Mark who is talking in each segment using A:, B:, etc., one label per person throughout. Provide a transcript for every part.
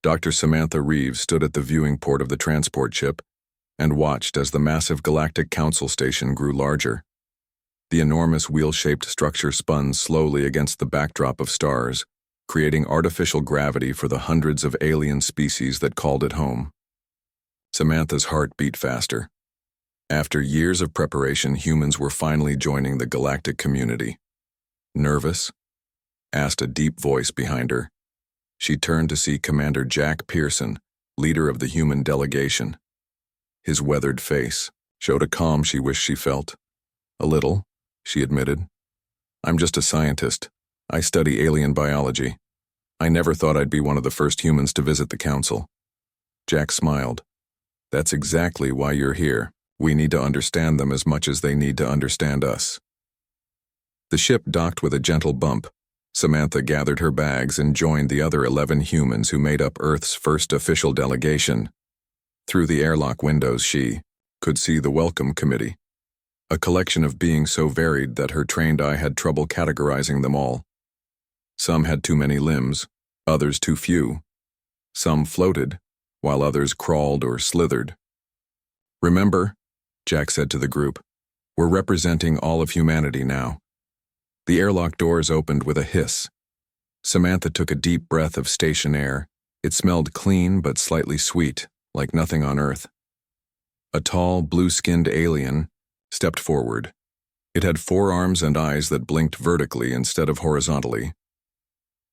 A: Dr. Samantha Reeves stood at the viewing port of the transport ship and watched as the massive Galactic Council station grew larger. The enormous wheel-shaped structure spun slowly against the backdrop of stars, creating artificial gravity for the hundreds of alien species that called it home. Samantha's heart beat faster. After years of preparation, humans were finally joining the galactic community. Nervous? Asked a deep voice behind her. She turned to see Commander Jack Pearson, leader of the human delegation. His weathered face showed a calm she wished she felt. A little, she admitted. I'm just a scientist. I study alien biology. I never thought I'd be one of the first humans to visit the council. Jack smiled. That's exactly why you're here. We need to understand them as much as they need to understand us. The ship docked with a gentle bump. Samantha gathered her bags and joined the other 11 humans who made up Earth's first official delegation. Through the airlock windows she could see the welcome committee, a collection of beings so varied that her trained eye had trouble categorizing them all. Some had too many limbs, others too few. Some floated, while others crawled or slithered. Remember, Jack said to the group, we're representing all of humanity now. The airlock doors opened with a hiss. Samantha took a deep breath of station air. It smelled clean but slightly sweet, like nothing on Earth. A tall, blue-skinned alien stepped forward. It had 4 arms and eyes that blinked vertically instead of horizontally.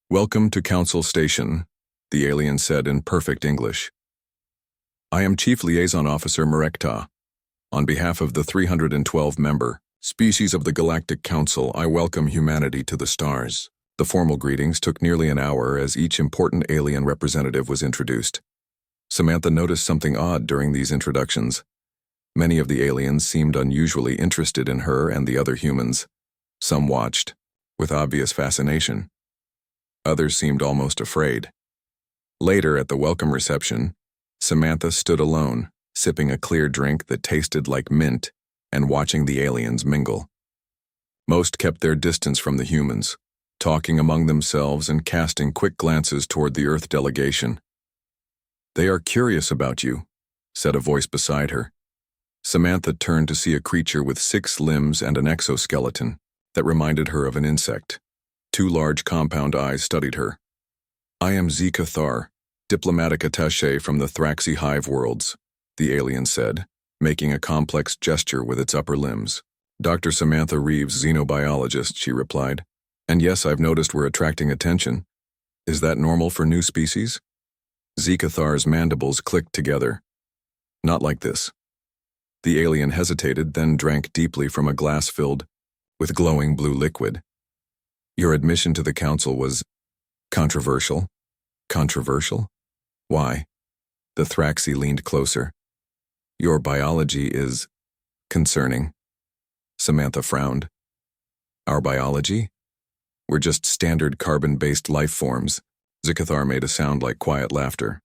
A: Welcome to Council Station, the alien said in perfect English. I am Chief Liaison Officer Merekta. On behalf of the 312-member species of the Galactic Council, I welcome humanity to the stars. The formal greetings took nearly an hour as each important alien representative was introduced. Samantha noticed something odd during these introductions. Many of the aliens seemed unusually interested in her and the other humans. Some watched, with obvious fascination. Others seemed almost afraid. Later at the welcome reception, Samantha stood alone, sipping a clear drink that tasted like mint and watching the aliens mingle. Most kept their distance from the humans, talking among themselves and casting quick glances toward the Earth delegation. They are curious about you, said a voice beside her. Samantha turned to see a creature with 6 limbs and an exoskeleton that reminded her of an insect. 2 large compound eyes studied her. I am Zika Thar, diplomatic attaché from the Thraxi Hive worlds, the alien said, making a complex gesture with its upper limbs. Dr. Samantha Reeves, xenobiologist, she replied. And yes, I've noticed we're attracting attention. Is that normal for new species? Zika Thar's mandibles clicked together. Not like this. The alien hesitated, then drank deeply from a glass filled with glowing blue liquid. Your admission to the council was controversial. Controversial? Why? The Thraxi leaned closer. Your biology is concerning. Samantha frowned. Our biology? We're just standard carbon-based life forms. Zikathar made a sound like quiet laughter.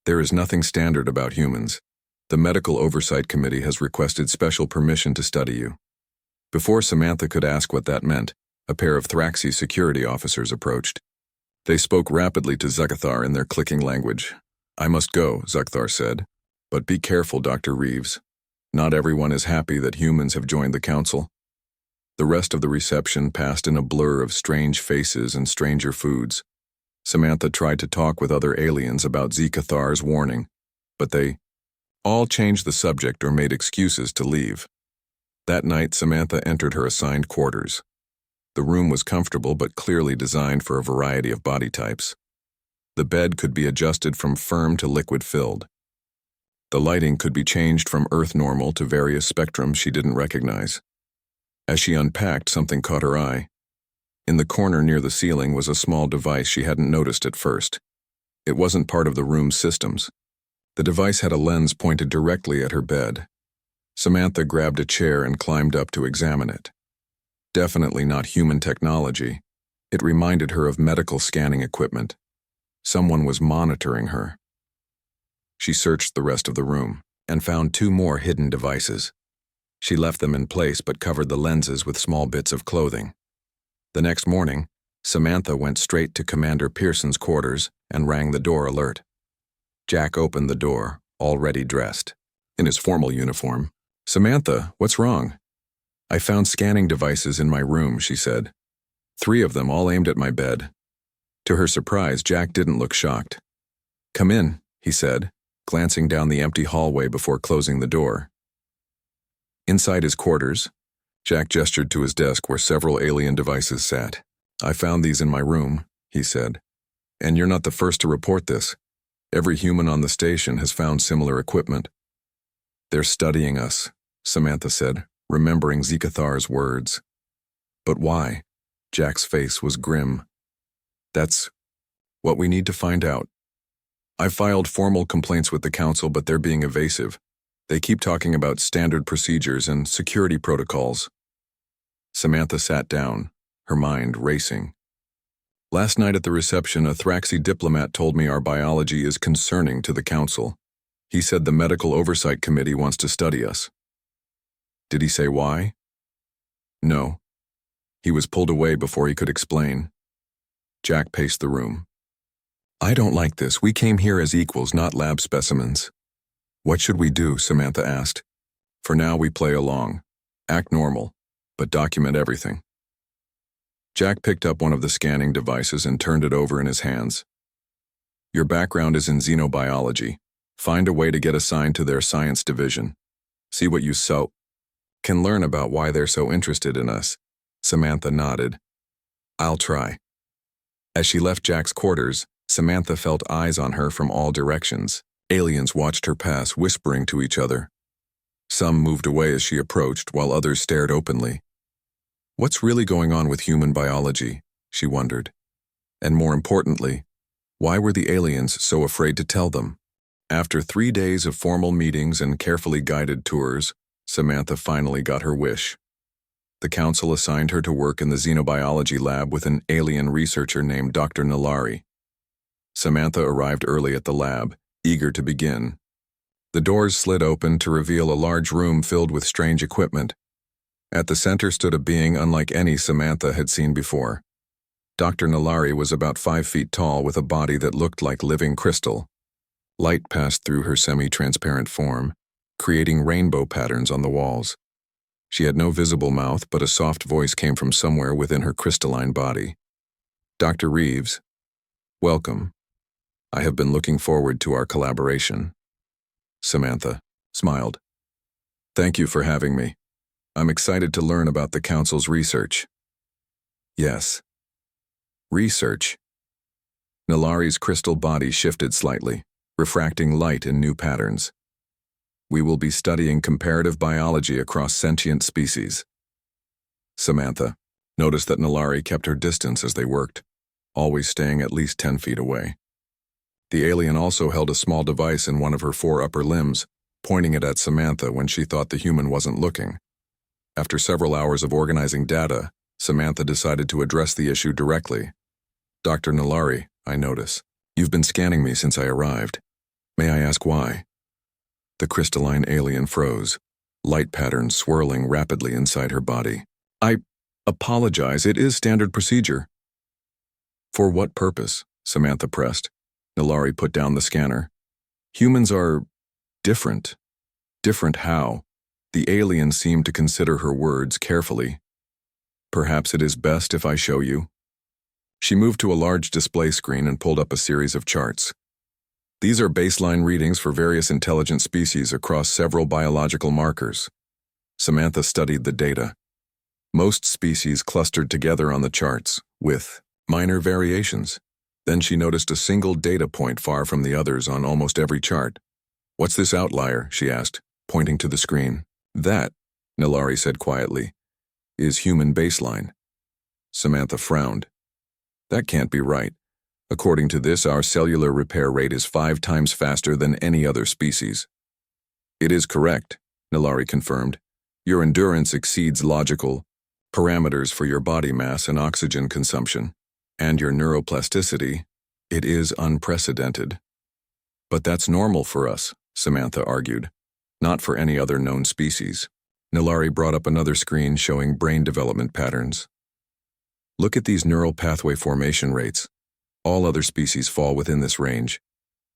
A: There is nothing standard about humans. The Medical Oversight Committee has requested special permission to study you. Before Samantha could ask what that meant, a pair of Thraxi security officers approached. They spoke rapidly to Zikathar in their clicking language. I must go, Zikathar said. But be careful, Dr. Reeves. Not everyone is happy that humans have joined the council. The rest of the reception passed in a blur of strange faces and stranger foods. Samantha tried to talk with other aliens about Zikathar's warning, but they all changed the subject or made excuses to leave. That night, Samantha entered her assigned quarters. The room was comfortable but clearly designed for a variety of body types. The bed could be adjusted from firm to liquid-filled. The lighting could be changed from Earth normal to various spectrums she didn't recognize. As she unpacked, something caught her eye. In the corner near the ceiling was a small device she hadn't noticed at first. It wasn't part of the room's systems. The device had a lens pointed directly at her bed. Samantha grabbed a chair and climbed up to examine it. Definitely not human technology. It reminded her of medical scanning equipment. Someone was monitoring her. She searched the rest of the room and found 2 more hidden devices. She left them in place but covered the lenses with small bits of clothing. The next morning, Samantha went straight to Commander Pearson's quarters and rang the door alert. Jack opened the door, already dressed. In his formal uniform. "Samantha, what's wrong?" "I found scanning devices in my room," she said. 3 of them, all aimed at my bed. To her surprise, Jack didn't look shocked. "Come in," he said, glancing down the empty hallway before closing the door. Inside his quarters, Jack gestured to his desk where several alien devices sat. "I found these in my room," he said. "And you're not the first to report this. Every human on the station has found similar equipment." "They're studying us," Samantha said, remembering Zekathar's words. "But why?" Jack's face was grim. "That's what we need to find out. I filed formal complaints with the council, but they're being evasive. They keep talking about standard procedures and security protocols." Samantha sat down, her mind racing. "Last night at the reception, a Thraxi diplomat told me our biology is concerning to the council. He said the Medical Oversight Committee wants to study us." "Did he say why?" "No. He was pulled away before he could explain." Jack paced the room. "I don't like this. We came here as equals, not lab specimens." "What should we do?" Samantha asked. "For now, we play along. Act normal, but document everything." Jack picked up one of the scanning devices and turned it over in his hands. "Your background is in xenobiology. Find a way to get assigned to their science division. See what you can learn about why they're so interested in us." Samantha nodded. "I'll try." As she left Jack's quarters, Samantha felt eyes on her from all directions. Aliens watched her pass, whispering to each other. Some moved away as she approached, while others stared openly. What's really going on with human biology, she wondered. And more importantly, why were the aliens so afraid to tell them? After 3 days of formal meetings and carefully guided tours, Samantha finally got her wish. The council assigned her to work in the xenobiology lab with an alien researcher named Dr. Nalari. Samantha arrived early at the lab, eager to begin. The doors slid open to reveal a large room filled with strange equipment. At the center stood a being unlike any Samantha had seen before. Dr. Nalari was about 5 feet tall with a body that looked like living crystal. Light passed through her semi-transparent form, creating rainbow patterns on the walls. She had no visible mouth, but a soft voice came from somewhere within her crystalline body. "Dr. Reeves, welcome. I have been looking forward to our collaboration." Samantha smiled. "Thank you for having me. I'm excited to learn about the Council's research." "Yes. Research." Nalari's crystal body shifted slightly, refracting light in new patterns. "We will be studying comparative biology across sentient species." Samantha noticed that Nalari kept her distance as they worked, always staying at least 10 feet away. The alien also held a small device in one of her 4 upper limbs, pointing it at Samantha when she thought the human wasn't looking. After several hours of organizing data, Samantha decided to address the issue directly. "Dr. Nalari, I notice. You've been scanning me since I arrived. May I ask why?" The crystalline alien froze, light patterns swirling rapidly inside her body. "I apologize, it is standard procedure." "For what purpose?" Samantha pressed. Nalari put down the scanner. "Humans are different." "Different how?" The alien seemed to consider her words carefully. "Perhaps it is best if I show you." She moved to a large display screen and pulled up a series of charts. "These are baseline readings for various intelligent species across several biological markers." Samantha studied the data. Most species clustered together on the charts, with minor variations. Then she noticed a single data point far from the others on almost every chart. "What's this outlier?" she asked, pointing to the screen. "That," Nalari said quietly, "is human baseline." Samantha frowned. "That can't be right. According to this, our cellular repair rate is 5 times faster than any other species." "It is correct," Nalari confirmed. "Your endurance exceeds logical parameters for your body mass and oxygen consumption. And your neuroplasticity, it is unprecedented." "But that's normal for us," Samantha argued. "Not for any other known species." Nalari brought up another screen showing brain development patterns. Look at these neural pathway formation rates. All other species fall within this range.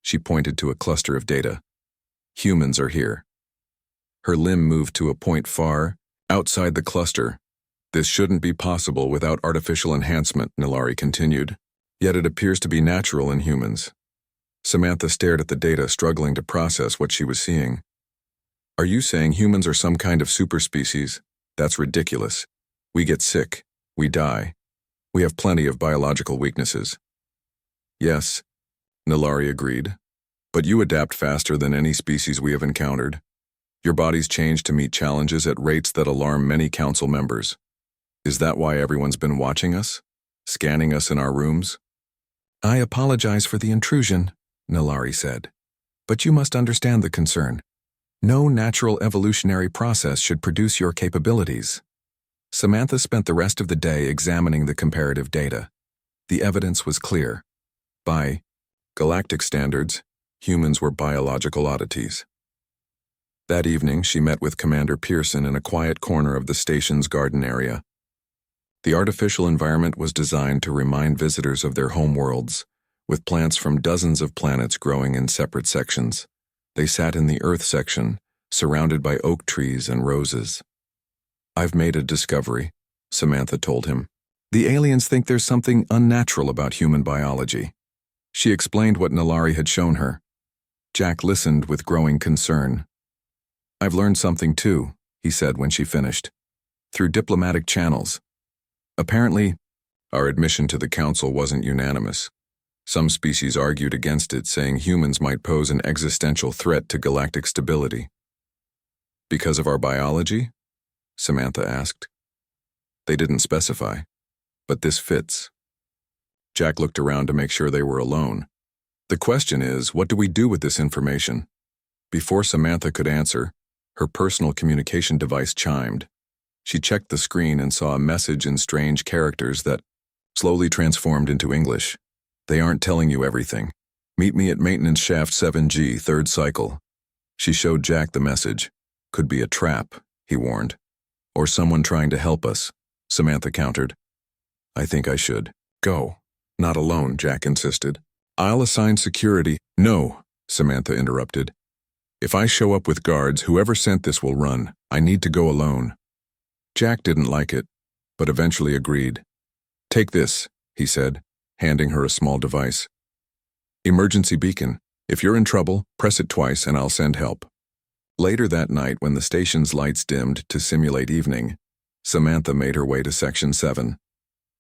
A: She pointed to a cluster of data. Humans are here. Her limb moved to a point far outside the cluster. This shouldn't be possible without artificial enhancement, Nilari continued. Yet it appears to be natural in humans. Samantha stared at the data, struggling to process what she was seeing. Are you saying humans are some kind of superspecies? That's ridiculous. We get sick. We die. We have plenty of biological weaknesses. Yes, Nilari agreed. But you adapt faster than any species we have encountered. Your bodies change to meet challenges at rates that alarm many council members. Is that why everyone's been watching us? Scanning us in our rooms? I apologize for the intrusion, Nilari said. But you must understand the concern. No natural evolutionary process should produce your capabilities. Samantha spent the rest of the day examining the comparative data. The evidence was clear. By galactic standards, humans were biological oddities. That evening, she met with Commander Pearson in a quiet corner of the station's garden area. The artificial environment was designed to remind visitors of their homeworlds, with plants from dozens of planets growing in separate sections. They sat in the Earth section, surrounded by oak trees and roses. I've made a discovery, Samantha told him. The aliens think there's something unnatural about human biology. She explained what Nilari had shown her. Jack listened with growing concern. I've learned something too, he said when she finished. Through diplomatic channels. Apparently, our admission to the council wasn't unanimous. Some species argued against it, saying humans might pose an existential threat to galactic stability. Because of our biology? Samantha asked. They didn't specify, but this fits. Jack looked around to make sure they were alone. The question is, what do we do with this information? Before Samantha could answer, her personal communication device chimed. She checked the screen and saw a message in strange characters that slowly transformed into English. They aren't telling you everything. Meet me at maintenance shaft 7G, 3rd cycle. She showed Jack the message. Could be a trap, he warned. Or someone trying to help us, Samantha countered. I think I should. Go. Not alone, Jack insisted. I'll assign security. No, Samantha interrupted. If I show up with guards, whoever sent this will run. I need to go alone. Jack didn't like it, but eventually agreed. Take this, he said, handing her a small device. Emergency beacon. If you're in trouble, press it twice and I'll send help. Later that night, when the station's lights dimmed to simulate evening, Samantha made her way to Section 7.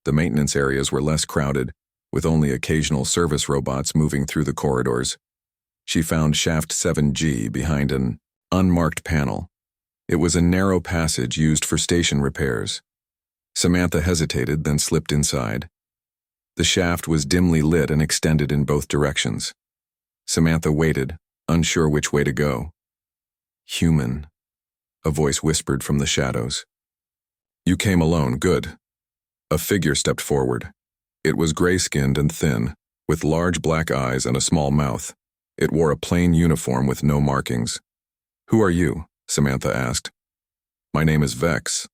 A: The maintenance areas were less crowded, with only occasional service robots moving through the corridors. She found Shaft 7G behind an unmarked panel. It was a narrow passage used for station repairs. Samantha hesitated, then slipped inside. The shaft was dimly lit and extended in both directions. Samantha waited, unsure which way to go. Human, a voice whispered from the shadows. You came alone, good. A figure stepped forward. It was gray-skinned and thin, with large black eyes and a small mouth. It wore a plain uniform with no markings. Who are you? Samantha asked. My name is Vex.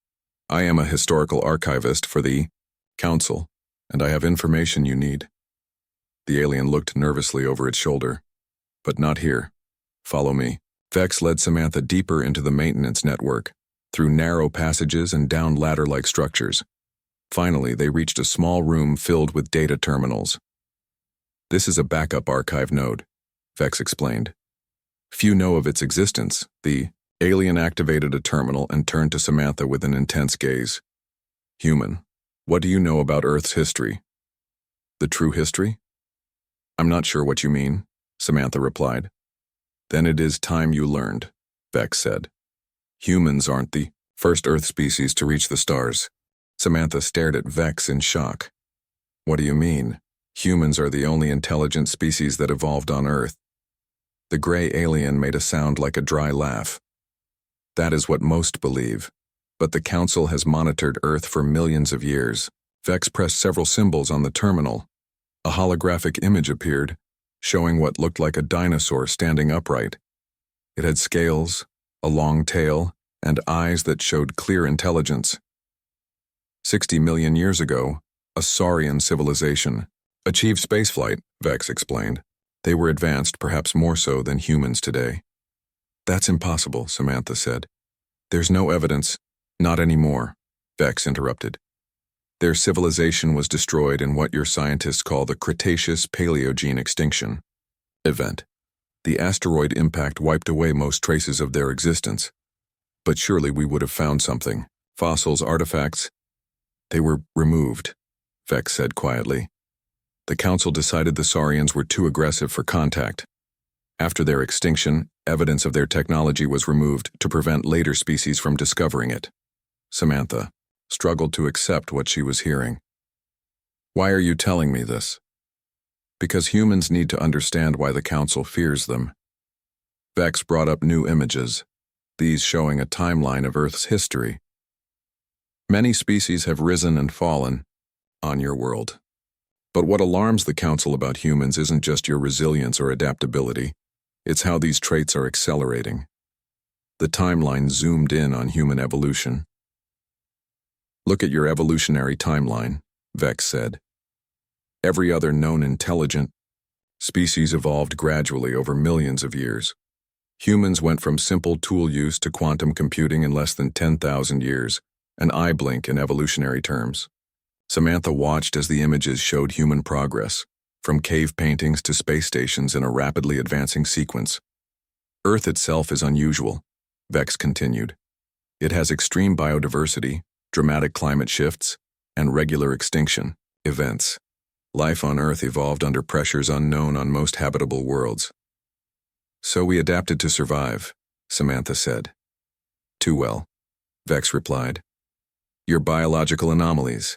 A: I am a historical archivist for the Council, and I have information you need. The alien looked nervously over its shoulder. But not here. Follow me. Vex led Samantha deeper into the maintenance network, through narrow passages and down ladder-like structures. Finally, they reached a small room filled with data terminals. This is a backup archive node, Vex explained. Few know of its existence. The alien activated a terminal and turned to Samantha with an intense gaze. Human, what do you know about Earth's history? The true history? I'm not sure what you mean, Samantha replied. Then it is time you learned, Vex said. Humans aren't the first Earth species to reach the stars. Samantha stared at Vex in shock. What do you mean? Humans are the only intelligent species that evolved on Earth. The gray alien made a sound like a dry laugh. That is what most believe, but the Council has monitored Earth for millions of years. Vex pressed several symbols on the terminal. A holographic image appeared, showing what looked like a dinosaur standing upright. It had scales, a long tail, and eyes that showed clear intelligence. 60 million years ago, A Saurian civilization. Achieved spaceflight, Vex explained. They were advanced, perhaps more so than humans today. That's impossible, Samantha said. There's no evidence. Not anymore, Vex interrupted. Their civilization was destroyed in what your scientists call the Cretaceous-Paleogene extinction event. The asteroid impact wiped away most traces of their existence. But surely we would have found something. Fossils, artifacts. They were removed, Vex said quietly. The Council decided the Saurians were too aggressive for contact. After their extinction, evidence of their technology was removed to prevent later species from discovering it. Samantha struggled to accept what she was hearing. Why are you telling me this? Because humans need to understand why the Council fears them. Vex brought up new images, these showing a timeline of Earth's history. Many species have risen and fallen on your world. But what alarms the Council about humans isn't just your resilience or adaptability, it's how these traits are accelerating. The timeline zoomed in on human evolution. Look at your evolutionary timeline, Vex said. Every other known intelligent species evolved gradually over millions of years. Humans went from simple tool use to quantum computing in less than 10,000 years, an eye blink in evolutionary terms. Samantha watched as the images showed human progress, from cave paintings to space stations in a rapidly advancing sequence. Earth itself is unusual, Vex continued. It has extreme biodiversity, dramatic climate shifts, and regular extinction events. Life on Earth evolved under pressures unknown on most habitable worlds. So we adapted to survive, Samantha said. Too well, Vex replied. You're biological anomalies.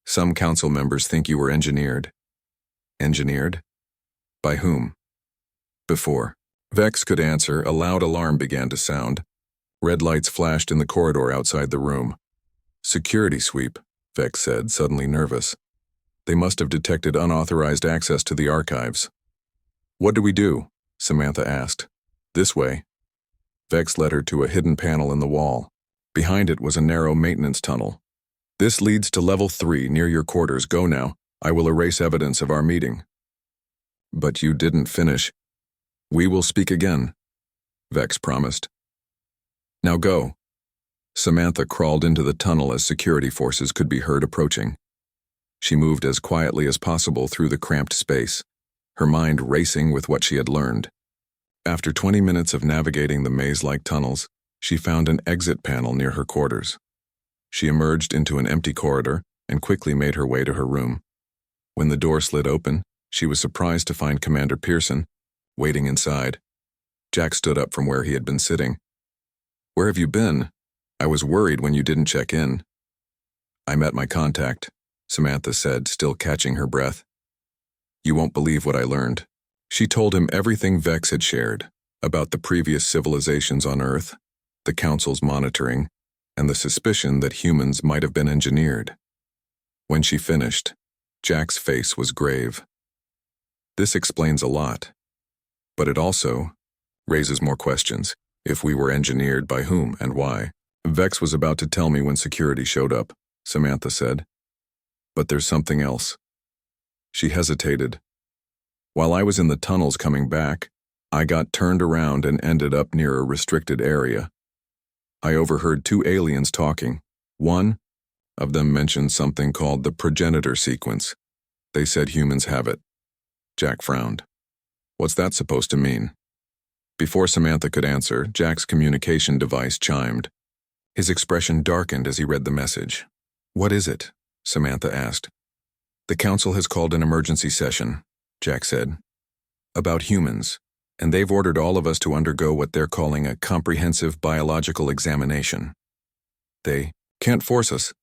A: Some Council members think you were engineered. Engineered? By whom? Before Vex could answer, a loud alarm began to sound. Red lights flashed in the corridor outside the room. Security sweep, Vex said, suddenly nervous. They must have detected unauthorized access to the archives. What do we do? Samantha asked. This way. Vex led her to a hidden panel in the wall. Behind it was a narrow maintenance tunnel. This leads to level 3 near your quarters. Go now. I will erase evidence of our meeting. But you didn't finish. We will speak again, Vex promised. Now go. Samantha crawled into the tunnel as security forces could be heard approaching. She moved as quietly as possible through the cramped space, her mind racing with what she had learned. After 20 minutes of navigating the maze-like tunnels, she found an exit panel near her quarters. She emerged into an empty corridor and quickly made her way to her room. When the door slid open, she was surprised to find Commander Pearson waiting inside. Jack stood up from where he had been sitting. Where have you been? I was worried when you didn't check in. I met my contact, Samantha said, still catching her breath. You won't believe what I learned. She told him everything Vex had shared about the previous civilizations on Earth, the Council's monitoring, and the suspicion that humans might have been engineered. When she finished, Jack's face was grave. This explains a lot, but it also raises more questions. If we were engineered, by whom and why? Vex was about to tell me when security showed up, Samantha said. But there's something else. She hesitated. While I was in the tunnels coming back, I got turned around and ended up near a restricted area. I overheard 2 aliens talking. One of them mentioned something called the progenitor sequence. They said humans have it. Jack frowned. What's that supposed to mean? Before Samantha could answer, Jack's communication device chimed. His expression darkened as he read the message. What is it? Samantha asked. The Council has called an emergency session, Jack said, about humans, and they've ordered all of us to undergo what they're calling a comprehensive biological examination. They can't force us.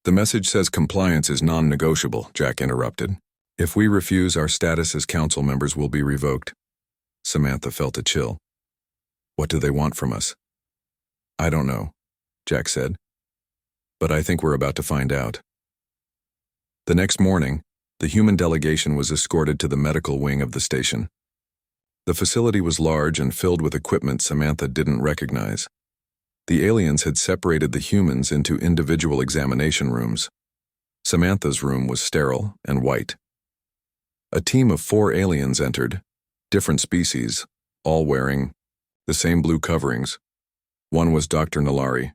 A: The message says compliance is non-negotiable, Jack interrupted. If we refuse, our status as Council members will be revoked. Samantha felt a chill. What do they want from us? I don't know, Jack said. But I think we're about to find out. The next morning, the human delegation was escorted to the medical wing of the station. The facility was large and filled with equipment Samantha didn't recognize. The aliens had separated the humans into individual examination rooms. Samantha's room was sterile and white. A team of 4 aliens entered, different species, all wearing the same blue coverings. One was Dr. Nalari.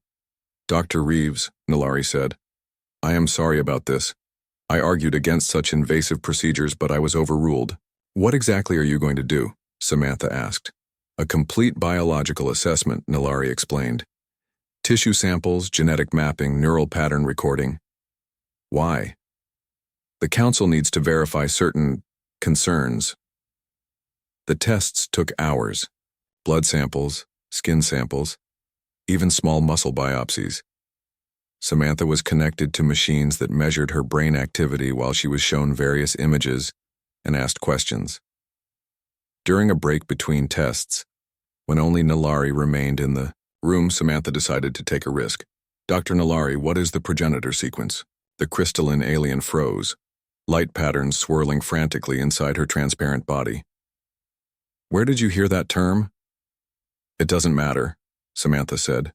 A: "Dr. Reeves," Nalari said, "I am sorry about this. I argued against such invasive procedures, but I was overruled." "What exactly are you going to do?" Samantha asked. "A complete biological assessment," Nalari explained. "Tissue samples, genetic mapping, neural pattern recording." "Why?" "The council needs to verify certain concerns." The tests took hours. Blood samples, skin samples, even small muscle biopsies. Samantha was connected to machines that measured her brain activity while she was shown various images and asked questions. During a break between tests, when only Nalari remained in the room, Samantha decided to take a risk. "Dr. Nalari, what is the progenitor sequence?" The crystalline alien froze, light patterns swirling frantically inside her transparent body. "Where did you hear that term?" "It doesn't matter," Samantha said.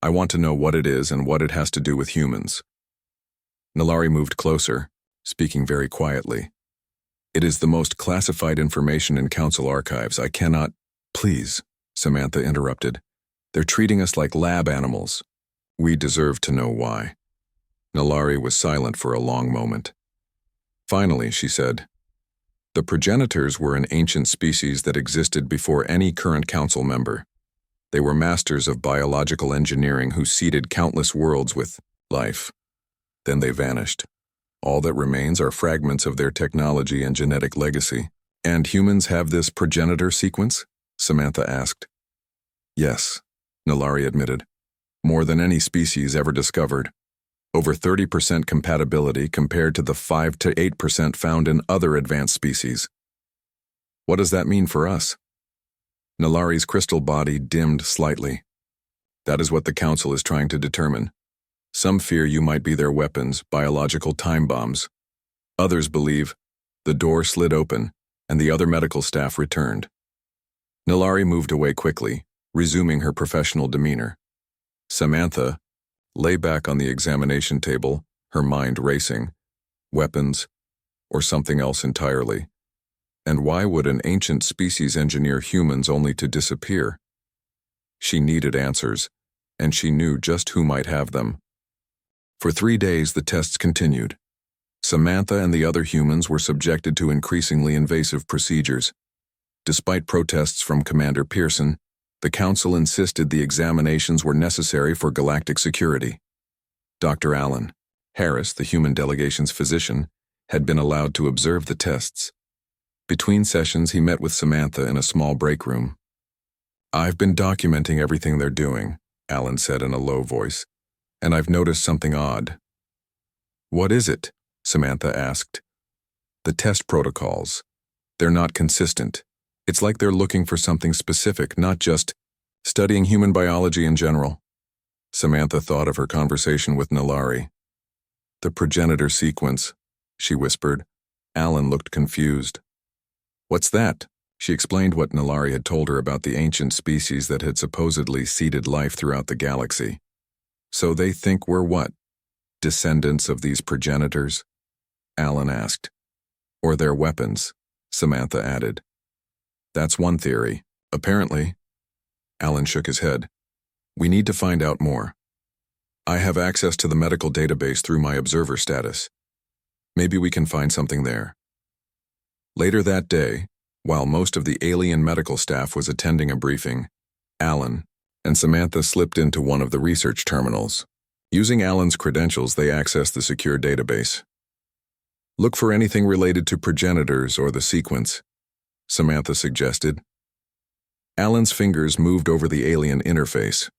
A: "I want to know what it is and what it has to do with humans." Nalari moved closer, speaking very quietly. "It is the most classified information in council archives. I cannot—" "Please," Samantha interrupted. "They're treating us like lab animals." "We deserve to know why." Nalari was silent for a long moment. Finally, she said, "The progenitors were an ancient species that existed before any current council member. They were masters of biological engineering who seeded countless worlds with life. Then they vanished. All that remains are fragments of their technology and genetic legacy." "And humans have this progenitor sequence?" Samantha asked. "Yes," Nalari admitted. "More than any species ever discovered. Over 30% compatibility compared to the 5 to 8% found in other advanced species." "What does that mean for us?" Nalari's crystal body dimmed slightly. "That is what the council is trying to determine. Some fear you might be their weapons, biological time bombs. Others believe—" The door slid open, and the other medical staff returned. Nalari moved away quickly, resuming her professional demeanor. Samantha lay back on the examination table, her mind racing. Weapons, or something else entirely. And why would an ancient species engineer humans only to disappear? She needed answers, and she knew just who might have them. For 3 days, the tests continued. Samantha and the other humans were subjected to increasingly invasive procedures. Despite protests from Commander Pearson, the council insisted the examinations were necessary for galactic security. Dr. Alan Harris, the human delegation's physician, had been allowed to observe the tests. Between sessions, he met with Samantha in a small break room. "I've been documenting everything they're doing," Alan said in a low voice, "and I've noticed something odd." "What is it?" Samantha asked. "The test protocols. They're not consistent. It's like they're looking for something specific, not just studying human biology in general." Samantha thought of her conversation with Nalari. "The progenitor sequence," she whispered. Alan looked confused. "What's that?" She explained what Nalari had told her about the ancient species that had supposedly seeded life throughout the galaxy. "So they think we're what? Descendants of these progenitors?" Alan asked. "Or their weapons," Samantha added. "That's one theory. Apparently." Alan shook his head. "We need to find out more. I have access to the medical database through my observer status. Maybe we can find something there." Later that day, while most of the alien medical staff was attending a briefing, Alan and Samantha slipped into one of the research terminals. Using Alan's credentials, they accessed the secure database. "Look for anything related to progenitors or the sequence," Samantha suggested. Alan's fingers moved over the alien interface.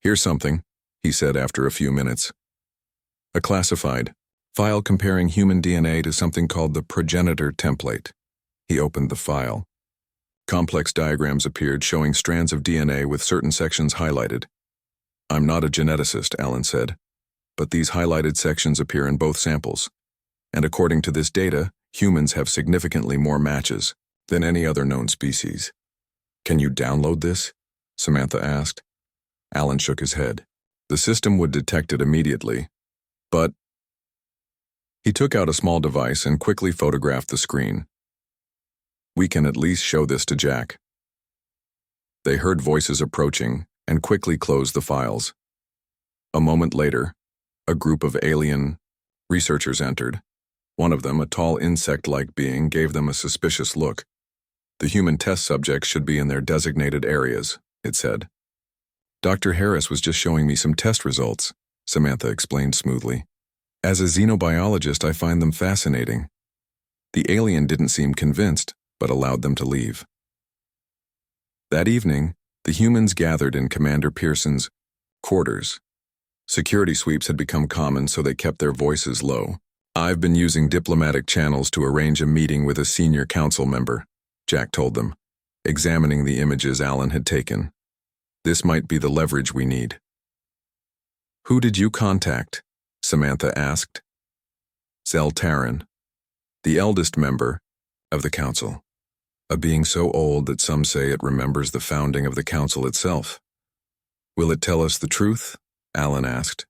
A: "Here's something," he said after a few minutes. "A classified file comparing human DNA to something called the progenitor template." He opened the file. Complex diagrams appeared showing strands of DNA with certain sections highlighted. "I'm not a geneticist," Alan said, "but these highlighted sections appear in both samples. And according to this data, humans have significantly more matches than any other known species." "Can you download this?" Samantha asked. Alan shook his head. "The system would detect it immediately. But He took out a small device and quickly photographed the screen. "We can at least show this to Jack." They heard voices approaching and quickly closed the files. A moment later, a group of alien researchers entered. One of them, a tall insect-like being, gave them a suspicious look. "The human test subjects should be in their designated areas," it said. "Dr. Harris was just showing me some test results," Samantha explained smoothly. "As a xenobiologist, I find them fascinating." The alien didn't seem convinced, but allowed them to leave. That evening, the humans gathered in Commander Pearson's quarters. Security sweeps had become common, so they kept their voices low. "I've been using diplomatic channels to arrange a meeting with a senior council member," Jack told them, examining the images Alan had taken. "This might be the leverage we need." "Who did you contact?" Samantha asked. "Zell Taryn, the eldest member of the council, a being so old that some say it remembers the founding of the council itself." "Will it tell us the truth?" Alan asked.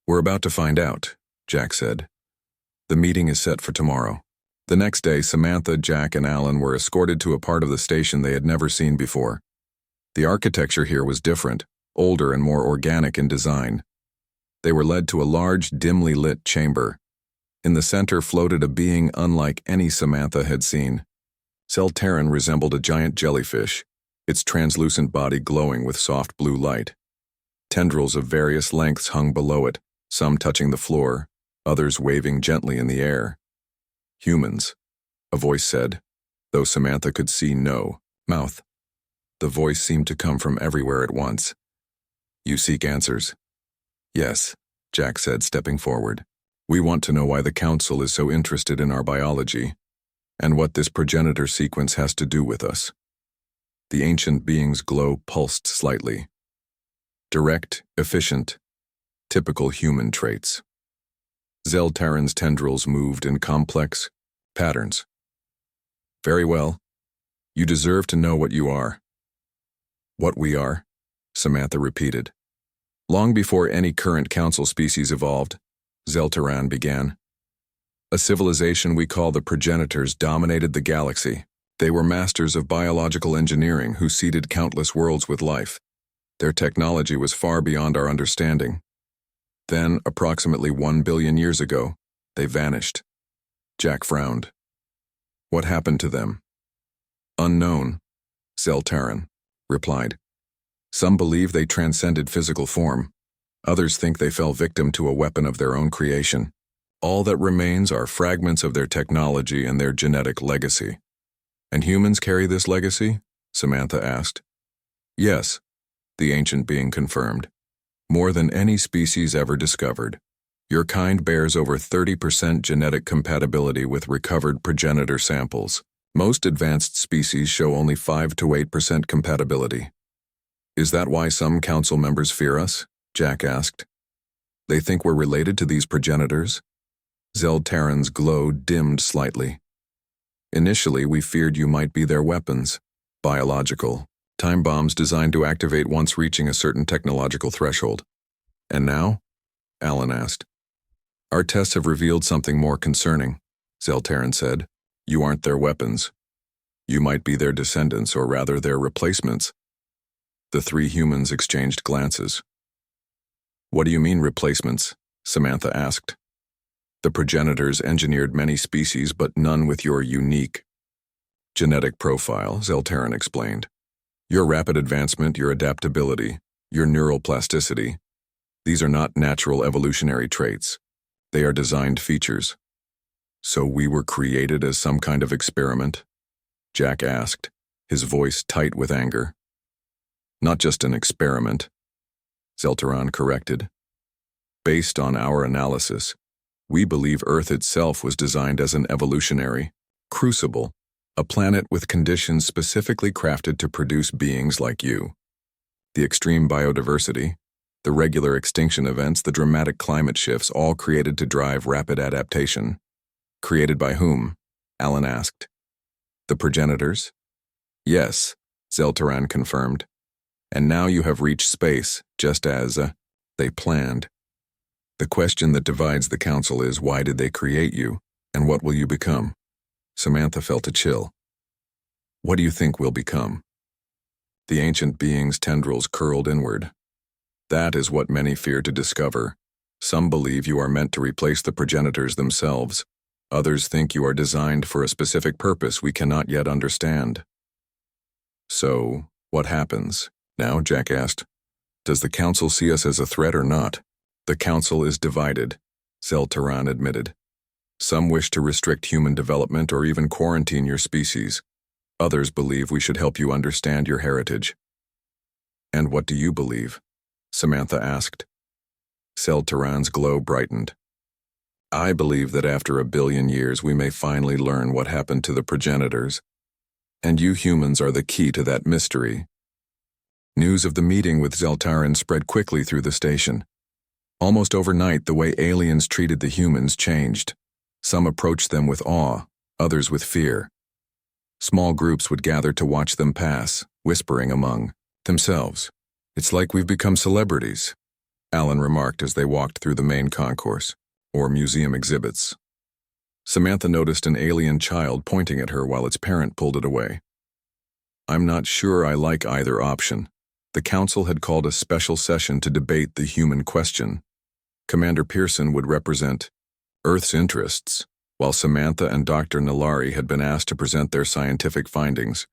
A: "We're about to find out," Jack said. "The meeting is set for tomorrow." The next day, Samantha, Jack, and Alan were escorted to a part of the station they had never seen before. The architecture here was different, older and more organic in design. They were led to a large, dimly lit chamber. In the center floated a being unlike any Samantha had seen. Zell Taryn resembled a giant jellyfish, its translucent body glowing with soft blue light. Tendrils of various lengths hung below it, some touching the floor, others waving gently in the air. "Humans," a voice said, though Samantha could see no mouth. The voice seemed to come from everywhere at once. "You seek answers?" "Yes," Jack said, stepping forward. "We want to know why the Council is so interested in our biology, and what this progenitor sequence has to do with us." The ancient being's glow pulsed slightly. Direct, efficient, typical human traits. Zell Taryn's tendrils moved in complex patterns. "Very well. You deserve to know what you are." "What we are," Samantha repeated. "Long before any current council species evolved," Zell Taryn began, "a civilization we call the progenitors dominated the galaxy. They were masters of biological engineering who seeded countless worlds with life. Their technology was far beyond our understanding. Then, approximately 1 billion years ago, they vanished." Jack frowned. "What happened to them?" "Unknown," Zell Taryn replied. "Some believe they transcended physical form. Others think they fell victim to a weapon of their own creation. All that remains are fragments of their technology and their genetic legacy." "And humans carry this legacy?" Samantha asked. "Yes," the ancient being confirmed. "More than any species ever discovered. Your kind bears over 30% genetic compatibility with recovered progenitor samples. Most advanced species show only 5 to 8% compatibility." "Is that why some council members fear us?" Jack asked. "They think we're related to these progenitors?" Zell Taryn's glow dimmed slightly. "Initially, we feared you might be their weapons. Biological. Time bombs designed to activate once reaching a certain technological threshold." "And now?" Alan asked. "Our tests have revealed something more concerning," Zell Taryn said. "You aren't their weapons. You might be their descendants, or rather their replacements." The three humans exchanged glances. "What do you mean, replacements?" Samantha asked. "The progenitors engineered many species, but none with your unique genetic profile," Zell Taryn explained. "Your rapid advancement, your adaptability, your neural plasticity, these are not natural evolutionary traits. They are designed features." "So we were created as some kind of experiment?" Jack asked, his voice tight with anger. "Not just an experiment," Zell Taryn corrected. "Based on our analysis, we believe Earth itself was designed as an evolutionary crucible, a planet with conditions specifically crafted to produce beings like you. The extreme biodiversity, the regular extinction events, the dramatic climate shifts, all created to drive rapid adaptation." "Created by whom?" Alan asked. "The progenitors?" "Yes," Zell Taryn confirmed. "And now you have reached space, just as they planned. The question that divides the council is, why did they create you, and what will you become? Samantha felt a chill. What do you think we'll become? The ancient being's tendrils curled inward. That is what many fear to discover. Some believe you are meant to replace the progenitors themselves. Others think you are designed for a specific purpose we cannot yet understand. So, what happens? Now, Jack asked. Does the council see us as a threat or not? The council is divided, Zeltaran admitted. Some wish to restrict human development or even quarantine your species. Others believe we should help you understand your heritage. And what do you believe? Samantha asked. Zeltaran's glow brightened. I believe that after 1 billion years we may finally learn what happened to the progenitors. And you humans are the key to that mystery. News of the meeting with Zeltaran spread quickly through the station. Almost overnight, the way aliens treated the humans changed. Some approached them with awe, others with fear. Small groups would gather to watch them pass, whispering among themselves. It's like we've become celebrities, Alan remarked as they walked through the main concourse, or museum exhibits. Samantha noticed an alien child pointing at her while its parent pulled it away. I'm not sure I like either option. The council had called a special session to debate the human question. Commander Pearson would represent Earth's interests, while Samantha and Dr. Nalari had been asked to present their scientific findings.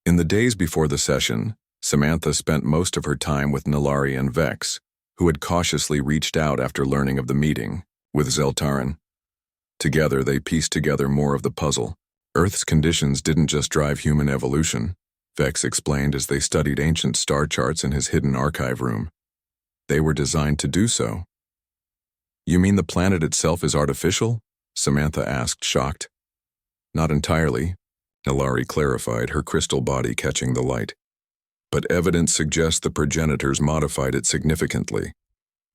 A: In the days before the session, Samantha spent most of her time with Nalari and Vex, who had cautiously reached out after learning of the meeting with Zeltaran. Together, they pieced together more of the puzzle. Earth's conditions didn't just drive human evolution, Vex explained as they studied ancient star charts in his hidden archive room. They were designed to do so. You mean the planet itself is artificial? Samantha asked, shocked. Not entirely, Nalari clarified, her crystal body catching the light. But evidence suggests the progenitors modified it significantly.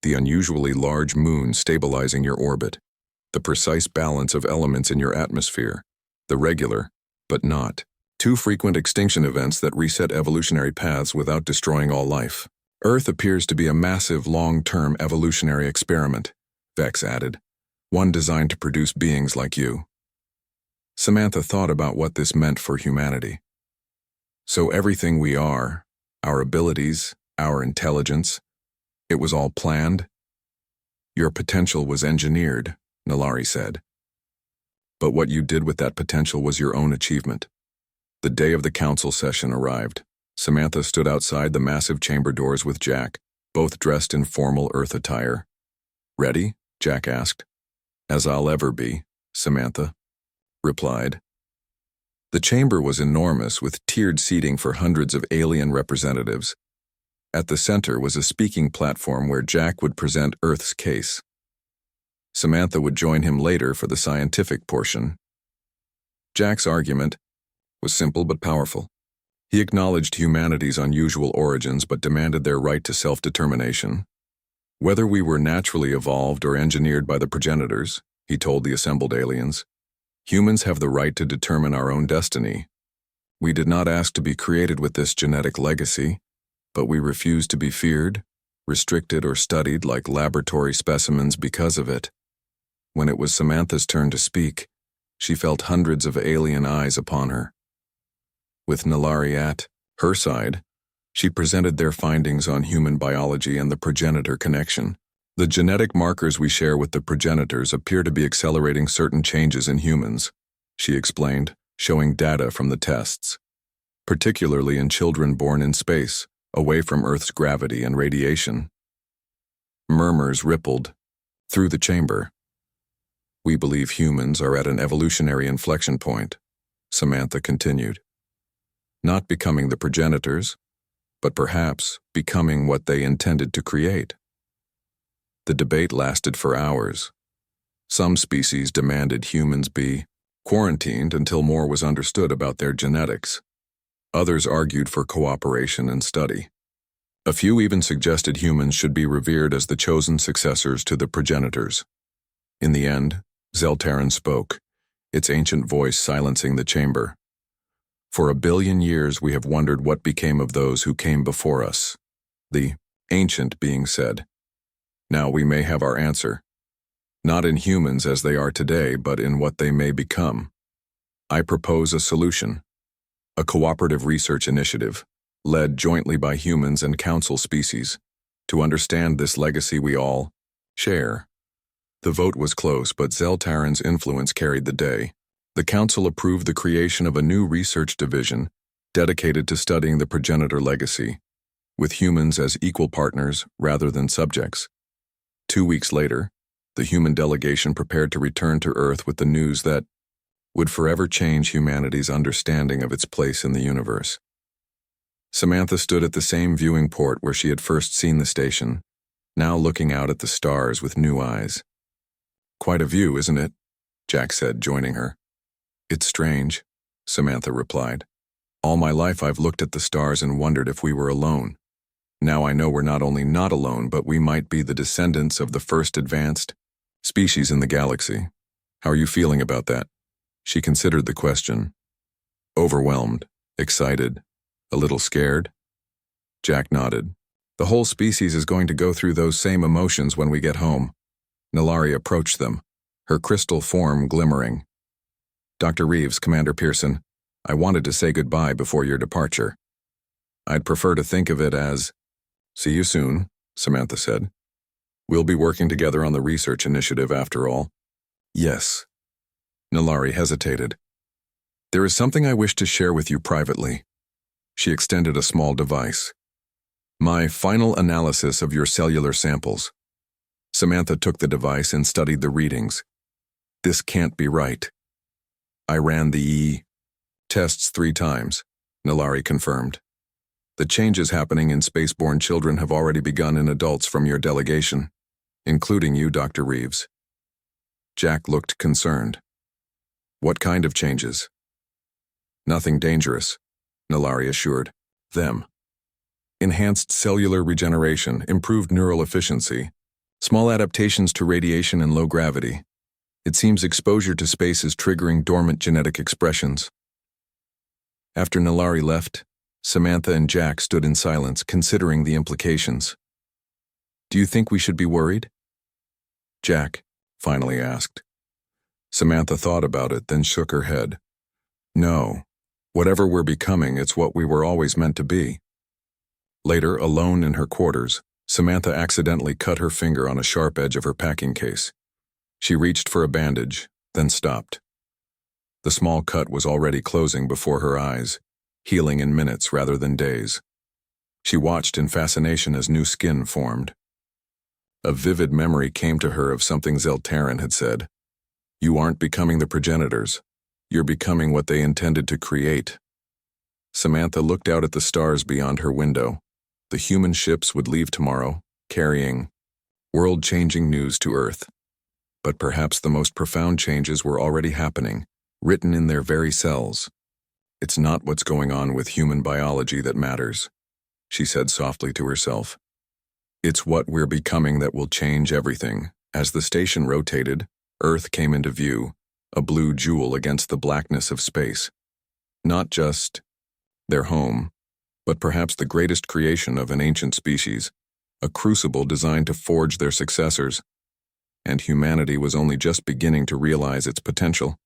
A: The unusually large moon stabilizing your orbit, the precise balance of elements in your atmosphere, the regular, but not too frequent extinction events that reset evolutionary paths without destroying all life. Earth appears to be a massive long-term evolutionary experiment, Vex added, one designed to produce beings like you. Samantha thought about what this meant for humanity. So everything we are, our abilities, our intelligence, it was all planned? Your potential was engineered, Nalari said. But what you did with that potential was your own achievement. The day of the council session arrived. Samantha stood outside the massive chamber doors with Jack, both dressed in formal Earth attire. Ready? Jack asked. As I'll ever be, Samantha replied. The chamber was enormous, with tiered seating for hundreds of alien representatives. At the center was a speaking platform where Jack would present Earth's case. Samantha would join him later for the scientific portion. Jack's argument was simple but powerful. He acknowledged humanity's unusual origins but demanded their right to self-determination. Whether we were naturally evolved or engineered by the progenitors, he told the assembled aliens, humans have the right to determine our own destiny. We did not ask to be created with this genetic legacy, but we refused to be feared, restricted, or studied like laboratory specimens because of it. When it was Samantha's turn to speak, she felt hundreds of alien eyes upon her. With Nalari at her side, she presented their findings on human biology and the progenitor connection. The genetic markers we share with the progenitors appear to be accelerating certain changes in humans, she explained, showing data from the tests, particularly in children born in space, away from Earth's gravity and radiation. Murmurs rippled through the chamber. We believe humans are at an evolutionary inflection point, Samantha continued. Not becoming the progenitors, but perhaps becoming what they intended to create. The debate lasted for hours. Some species demanded humans be quarantined until more was understood about their genetics. Others argued for cooperation and study. A few even suggested humans should be revered as the chosen successors to the progenitors. In the end, Zeltaran spoke, its ancient voice silencing the chamber. For 1 billion years we have wondered what became of those who came before us. The ancient being said. Now we may have our answer. Not in humans as they are today, but in what they may become. I propose a solution. A cooperative research initiative, led jointly by humans and council species, to understand this legacy we all share. The vote was close, but Zeltaran's influence carried the day. The council approved the creation of a new research division dedicated to studying the progenitor legacy, with humans as equal partners rather than subjects. 2 weeks later, the human delegation prepared to return to Earth with the news that would forever change humanity's understanding of its place in the universe. Samantha stood at the same viewing port where she had first seen the station, now looking out at the stars with new eyes. "Quite a view, isn't it?" Jack said, joining her. "It's strange," Samantha replied. "All my life I've looked at the stars and wondered if we were alone. Now I know we're not only not alone, but we might be the descendants of the first advanced species in the galaxy. How are you feeling about that?" She considered the question. "Overwhelmed, excited, a little scared?" Jack nodded. "The whole species is going to go through those same emotions when we get home." Nalari approached them, her crystal form glimmering. "Dr. Reeves, Commander Pearson, I wanted to say goodbye before your departure. I'd prefer to think of it as, see you soon," Samantha said. "We'll be working together on the research initiative after all." "Yes." Nalari hesitated. "There is something I wish to share with you privately." She extended a small device. "My final analysis of your cellular samples." Samantha took the device and studied the readings. "This can't be right." "I ran the tests 3 times, Nalari confirmed. "The changes happening in spaceborne children have already begun in adults from your delegation, including you, Dr. Reeves." Jack looked concerned. "What kind of changes?" "Nothing dangerous," Nalari assured them. "Enhanced cellular regeneration, improved neural efficiency, small adaptations to radiation and low gravity. It seems exposure to space is triggering dormant genetic expressions." After Nalari left, Samantha and Jack stood in silence, considering the implications. "Do you think we should be worried?" Jack finally asked. Samantha thought about it, then shook her head. "No. Whatever we're becoming, it's what we were always meant to be." Later, alone in her quarters, Samantha accidentally cut her finger on a sharp edge of her packing case. She reached for a bandage, then stopped. The small cut was already closing before her eyes, healing in minutes rather than days. She watched in fascination as new skin formed. A vivid memory came to her of something Zeltaran had said. "You aren't becoming the progenitors. You're becoming what they intended to create." Samantha looked out at the stars beyond her window. The human ships would leave tomorrow, carrying world-changing news to Earth. But perhaps the most profound changes were already happening, written in their very cells. "It's not what's going on with human biology that matters," she said softly to herself. "It's what we're becoming that will change everything." As the station rotated, Earth came into view, a blue jewel against the blackness of space. Not just their home, but perhaps the greatest creation of an ancient species, a crucible designed to forge their successors. And humanity was only just beginning to realize its potential.